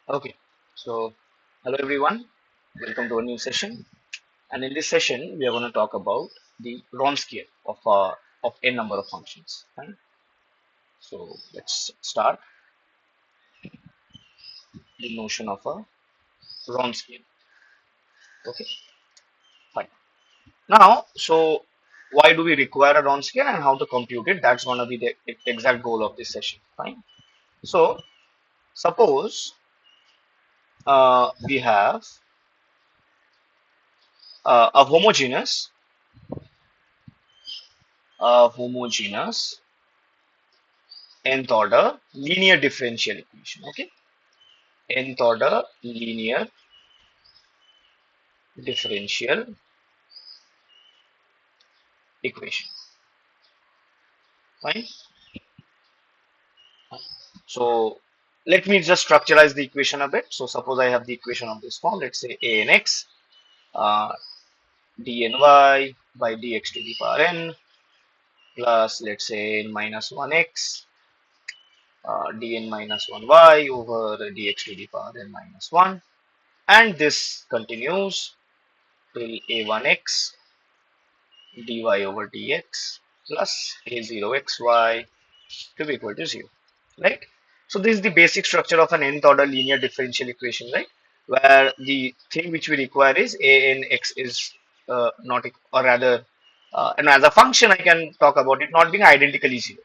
Okay, so hello everyone, welcome to a new session. And in this session, we are going to talk about the Wronskian of n number of functions. Right? So let's start the notion of a Wronskian. Okay, fine. Now, so why do we require a Wronskian and how to compute it? That's going to be the exact goal of this session. Fine. So suppose we have a homogeneous nth order linear differential equation. Okay, nth order linear differential equation. Fine. So let me just structuralize the equation a bit. So suppose I have the equation of this form. Let's say a n x uh, dny by dx to the power n plus let's say n minus 1x dn minus 1y over dx to the power n minus 1, and this continues till a1x dy over dx plus a0xy to be equal to 0, right? So this is the basic structure of an nth order linear differential equation, right? Where the thing which we require is a n x is not or rather and as a function I can talk about it not being identically 0,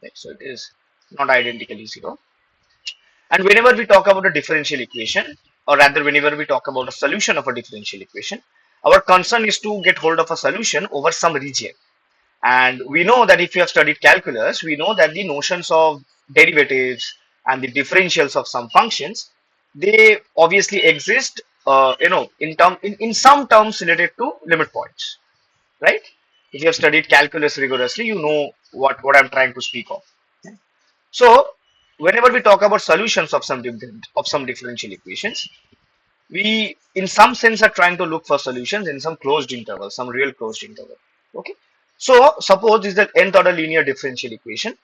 right? So it is not identically 0. And whenever we talk about a differential equation, or rather whenever we talk about a solution of a differential equation, our concern is to get hold of a solution over some region. And we know that if you have studied calculus, we know that the notions of derivatives and the differentials of some functions, they obviously exist, in some terms related to limit points, right? If you have studied calculus rigorously, you know what I'm trying to speak of. So whenever we talk about solutions of some differential equations, we in some sense are trying to look for solutions in some closed interval, some real closed interval. Okay. So suppose this is the nth order linear differential equation,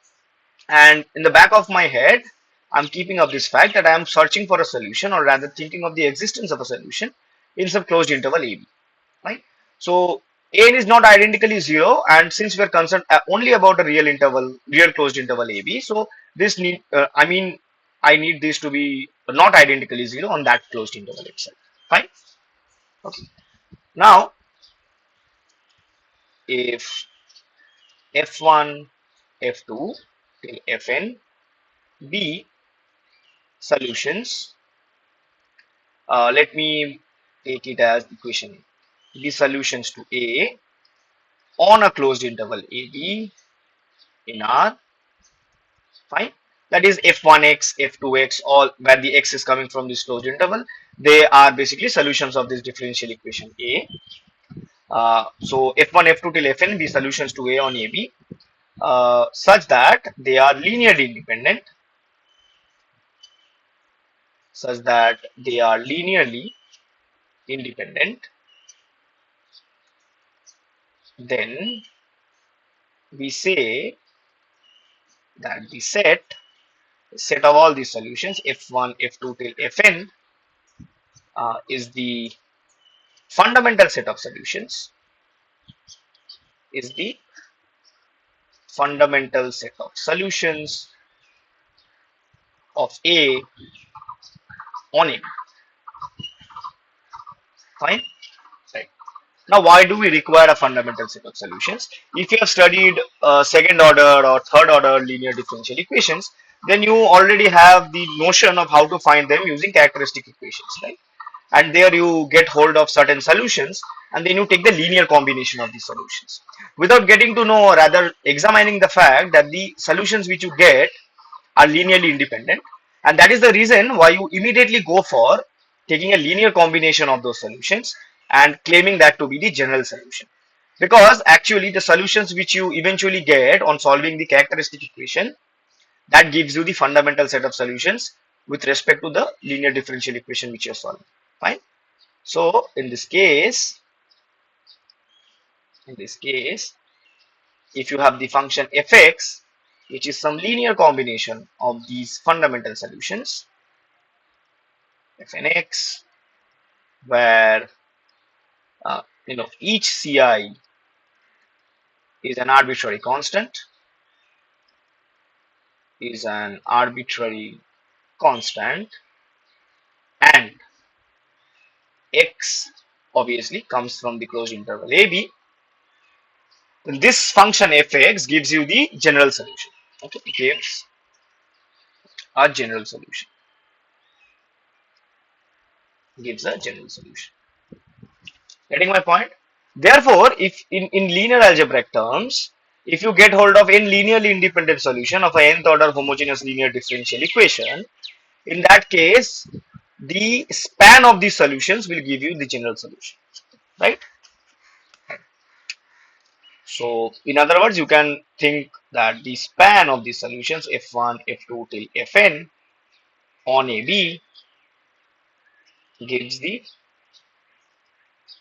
and in the back of my head, I'm keeping up this fact that I am searching for a solution, or rather thinking of the existence of a solution in some closed interval AB, right? So n is not identically 0, and since we are concerned only about a real closed interval AB, so this I need this to be not identically 0 on that closed interval itself. Fine. Okay. Now, if f1, f2 till fn be solutions, let me take it as equation A. Be solutions to A on a closed interval AB in R. Fine. That is f1x, f2x, all where the x is coming from this closed interval. They are basically solutions of this differential equation A. So f1, f2 till fn be solutions to A on AB, such that they are linearly independent, such that they are linearly independent. Then we say that the set of all these solutions f1, f2 till fn is the fundamental set of solutions, is the fundamental set of solutions of A on A. Fine. Right. Now, why do we require a fundamental set of solutions? If you have studied second order or third order linear differential equations, then you already have the notion of how to find them using characteristic equations, right? And there you get hold of certain solutions, and then you take the linear combination of these solutions without getting to know, or rather examining the fact that the solutions which you get are linearly independent, and that is the reason why you immediately go for taking a linear combination of those solutions and claiming that to be the general solution, because actually the solutions which you eventually get on solving the characteristic equation, that gives you the fundamental set of solutions with respect to the linear differential equation which you are solving. Fine. So in this case, if you have the function fx, which is some linear combination of these fundamental solutions, fnx, where each ci is an arbitrary constant, and x obviously comes from the closed interval ab. Then this function fx gives you the general solution. Okay, it gives a general solution. Gives a general solution. Getting my point? Therefore, if in linear algebraic terms, if you get hold of n linearly independent solution of a nth order homogeneous linear differential equation, in that case, the span of these solutions will give you the general solution, right? So, in other words, you can think that the span of these solutions f1, f2 till fn on AB gives the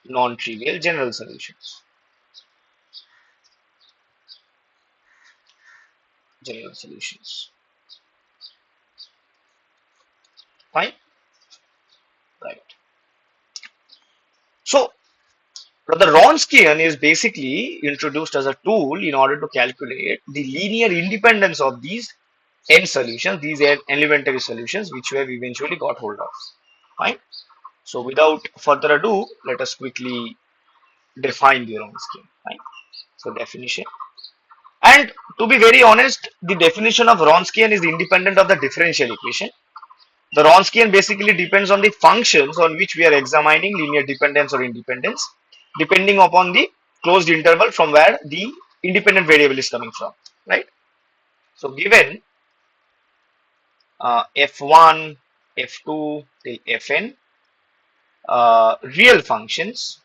non-trivial general solutions. General solutions. Fine? Right. So, the Wronskian is basically introduced as a tool in order to calculate the linear independence of these n solutions, these n elementary solutions, which we have eventually got hold of. Fine. So, without further ado, let us quickly define the Wronskian. Fine. So, definition. And to be very honest, the definition of Wronskian is independent of the differential equation. The Wronskian basically depends on the functions on which we are examining linear dependence or independence, depending upon the closed interval from where the independent variable is coming from, right? So, given f1, f2 till fn, real functions,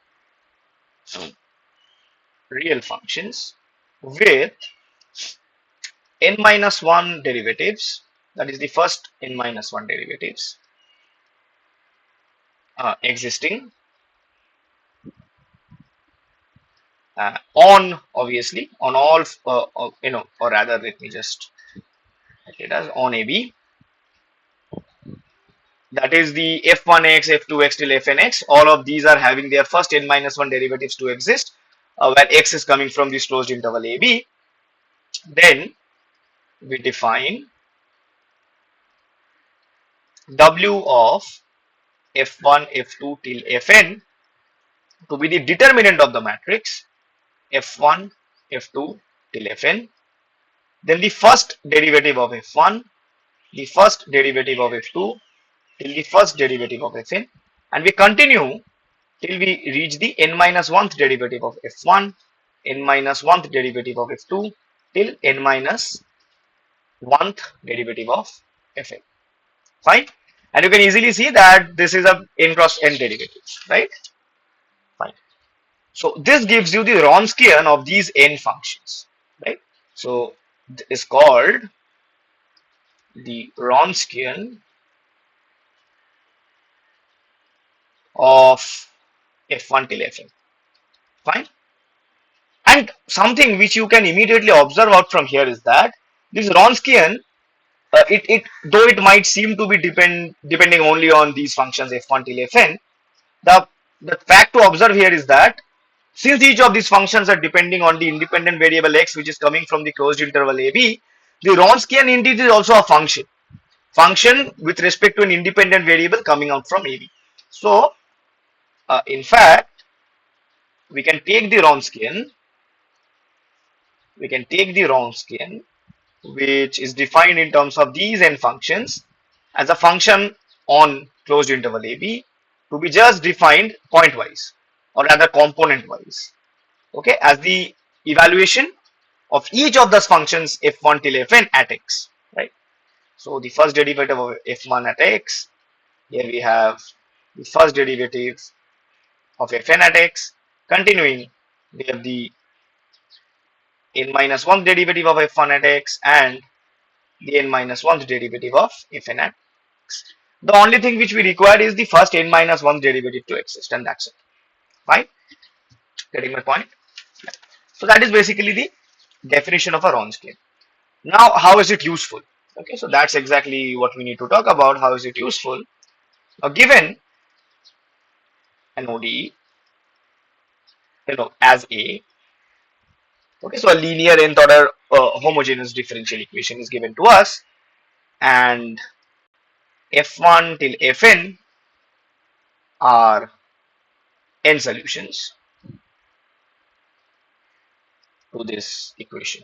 with n minus 1 derivatives, that is the first n minus 1 derivatives existing on obviously on all or rather let me just write it as on AB, that is the f1x, f2x till fnx. All of these are having their first n minus 1 derivatives to exist, where x is coming from this closed interval AB. Then we define w of f1, f2 till fn to be the determinant of the matrix f1, f2 till fn. Then the first derivative of f1, the first derivative of f2 till the first derivative of fn, and we continue till we reach the n minus 1th derivative of f1, n minus 1th derivative of f2 till n minus 1th derivative of fn. Fine. And you can easily see that this is a n cross n derivatives, right? Fine. So this gives you the Wronskian of these n functions, right? So this is called the Wronskian of f1 till fn. Fine. And something which you can immediately observe out from here is that this Wronskian, it though it might seem to be depending only on these functions f1 till fn, the fact to observe here is that since each of these functions are depending on the independent variable x, which is coming from the closed interval AB, the Wronskian indeed is also a function with respect to an independent variable coming out from AB. So, in fact, we can take the Wronskian, which is defined in terms of these n functions as a function on closed interval AB, to be just defined pointwise or rather component wise, okay, as the evaluation of each of those functions f1 till fn at x, right? So the first derivative of f1 at x, here we have the first derivative of fn at x, continuing we have the n minus 1 derivative of f1 at x and the n minus 1th derivative of fn at x. The only thing which we require is the first n minus 1 derivative to exist, and that's it. Fine. Getting my point? So that is basically the definition of a Wronskian. Now, how is it useful? Okay, so that's exactly what we need to talk about. How is it useful? Now given an ODE, as A, okay, so a linear nth order homogeneous differential equation is given to us, and F1 till Fn are n solutions to this equation.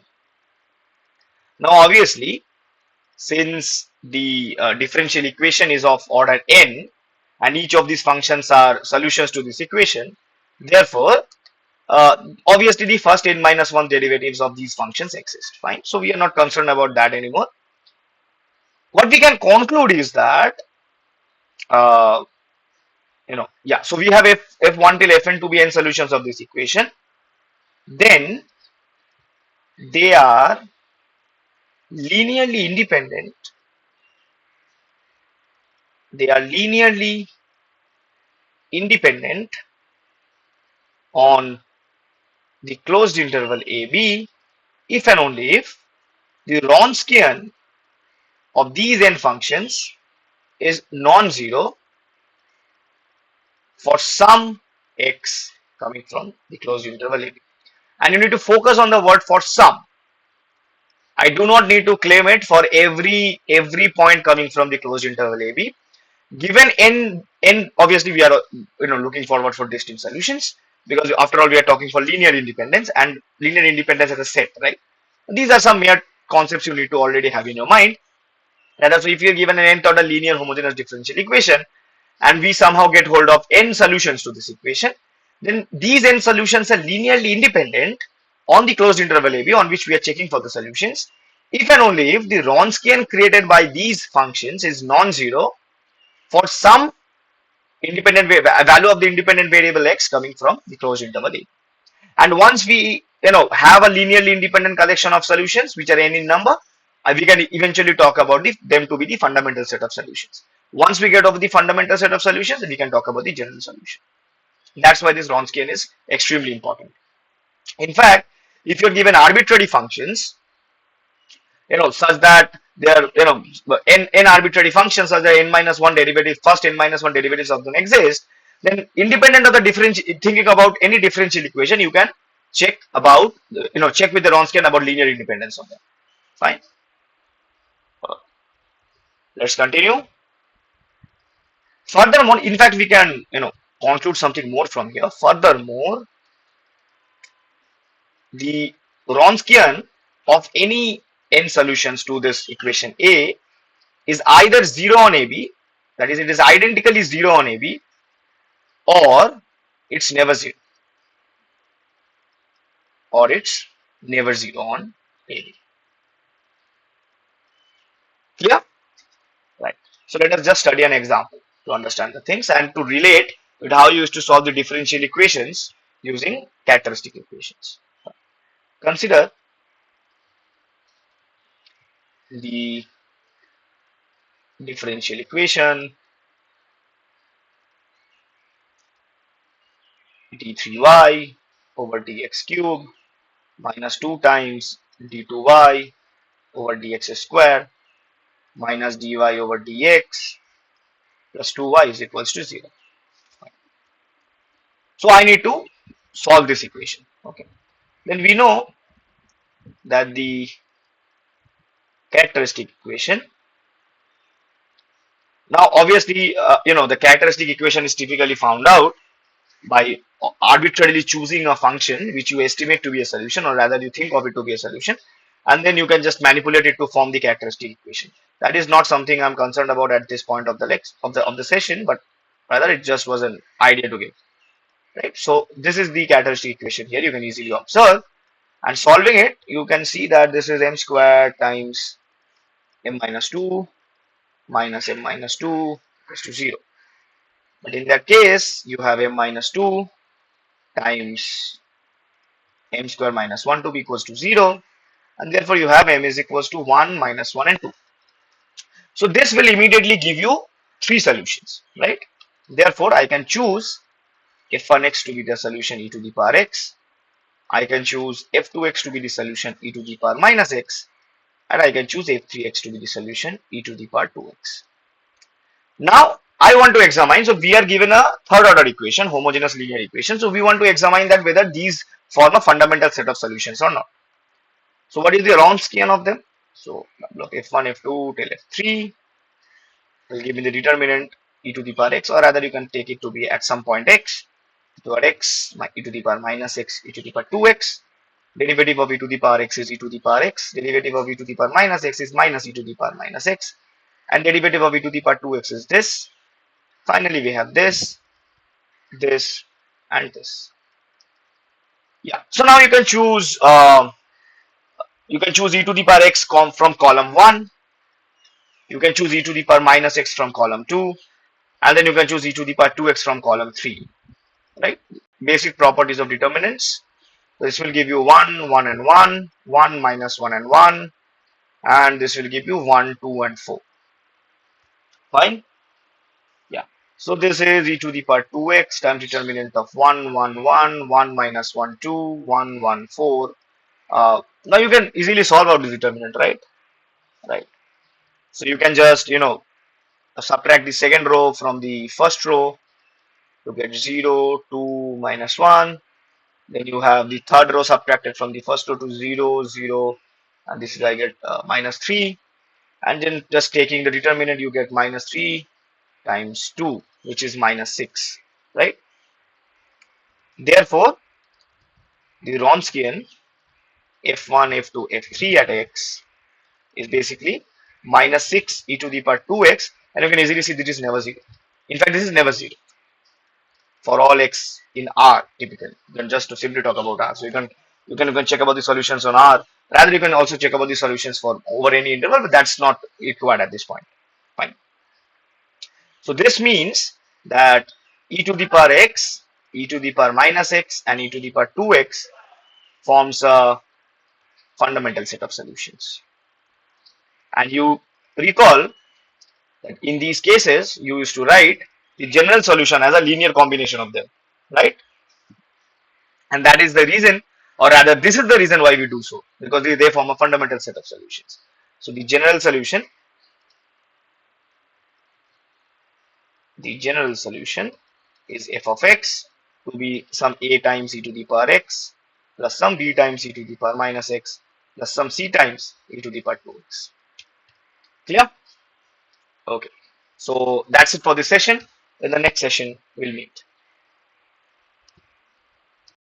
Now obviously, since the differential equation is of order n and each of these functions are solutions to this equation, therefore obviously the first n minus 1 derivatives of these functions exist. Fine, so we are not concerned about that anymore. What we can conclude is that uh, so we have f1 till fn to be n solutions of this equation, then they are linearly independent. They are linearly independent on the closed interval AB if and only if the Wronskian of these n functions is non-zero for some x coming from the closed interval AB. And you need to focus on the word for some. I do not need to claim it for every point coming from the closed interval AB. Given n, obviously we are looking forward for distinct solutions, because after all we are talking for linear independence, and linear independence as a set, right? These are some mere concepts you need to already have in your mind. And also, if you are given an nth order linear homogeneous differential equation and we somehow get hold of n solutions to this equation, then these n solutions are linearly independent on the closed interval AB on which we are checking for the solutions, if and only if the Wronskian created by these functions is non-zero for some independent value of the independent variable x coming from the closed interval A. And once we have a linearly independent collection of solutions which are n in number, we can eventually talk about them to be the fundamental set of solutions. Once we get over the fundamental set of solutions, we can talk about the general solution. That's why this Wronskian is extremely important. In fact, if you're given arbitrary functions, such that they are, n arbitrary functions such that n minus 1 derivative, first n minus 1 derivatives of them exist, then independent of the differential, thinking about any differential equation, you can check about, check with the Wronskian about linear independence of them. Fine. Let's continue. Furthermore, in fact, we can, conclude something more from here. Furthermore, the Wronskian of any n solutions to this equation A is either 0 on AB, that is, it is identically 0 on AB, or it's never 0, or it's never 0 on AB. Clear? Right. So let us just study an example to understand the things and to relate with how you used to solve the differential equations using characteristic equations. Consider the differential equation d3y over dx cube minus 2 times d2y over dx square minus dy over dx plus 2y is equals to 0. So I need to solve this equation. Okay. Then we know that the characteristic equation, now obviously the characteristic equation is typically found out by arbitrarily choosing a function which you estimate to be a solution, or rather you think of it to be a solution, and then you can just manipulate it to form the characteristic equation. That is not something I'm concerned about at this point of the session, but rather it just was an idea to give. Right. So this is the characteristic equation here. You can easily observe, and solving it, you can see that this is m squared times m minus 2 minus m minus 2 equals to 0. But in that case, you have m minus 2 times m square minus 1 to be equals to 0, and therefore you have m is equals to 1 minus 1 and 2. So this will immediately give you three solutions, right? Therefore I can choose f1x to be the solution e to the power x, I can choose f2x to be the solution e to the power minus x, and I can choose f3x to be the solution e to the power 2x. Now I want to examine, so we are given a third order equation, homogeneous linear equation. So we want to examine that whether these form a fundamental set of solutions or not. So what is the Wronskian of them? So block f1, f2 till f3 will give me the determinant e to the power x, or rather you can take it to be at some point x, toward x, e to the power minus x, e to the power 2x. Derivative of e to the power x is e to the power x. Derivative of e to the power minus x is minus e to the power minus x. And derivative of e to the power 2x is this. Finally, we have this, this, and this. Yeah. So now you can choose e to the power x from column 1. You can choose e to the power minus x from column 2, and then you can choose e to the power 2x from column 3. Right? Basic properties of determinants. This will give you 1, 1 and 1, 1 minus 1 and 1, and this will give you 1, 2 and 4. Fine? Yeah. So this is e to the power 2x times determinant of 1, 1, 1, 1 minus 1, 2, 1, 1, 4. Now you can easily solve out this determinant, right? Right. So you can just, subtract the second row from the first row to get 0, 2, minus 1. Then you have the third row subtracted from the first row to 0, 0, and this is I get minus 3. And then just taking the determinant, you get minus 3 times 2, which is minus 6, right? Therefore, the Wronskian f1, f2, f3 at x is basically minus 6 e to the power 2x, and you can easily see this is never 0. In fact, this is never 0 for all x in R typically. Then just to simply talk about R. So you can check about the solutions on R. Rather, you can also check about the solutions for over any interval, but that's not required at this point. Fine. So this means that e to the power x, e to the power minus x, and e to the power 2x forms a fundamental set of solutions. And you recall that in these cases, you used to write the general solution as a linear combination of them, right? And that is the reason, or rather, this is the reason why we do so, because they form a fundamental set of solutions. So the general solution is f of x to be some a times e to the power x plus some b times e to the power minus x plus some c times e to the power 2x. Clear? Okay. So that's it for this session. In the next session, we'll meet.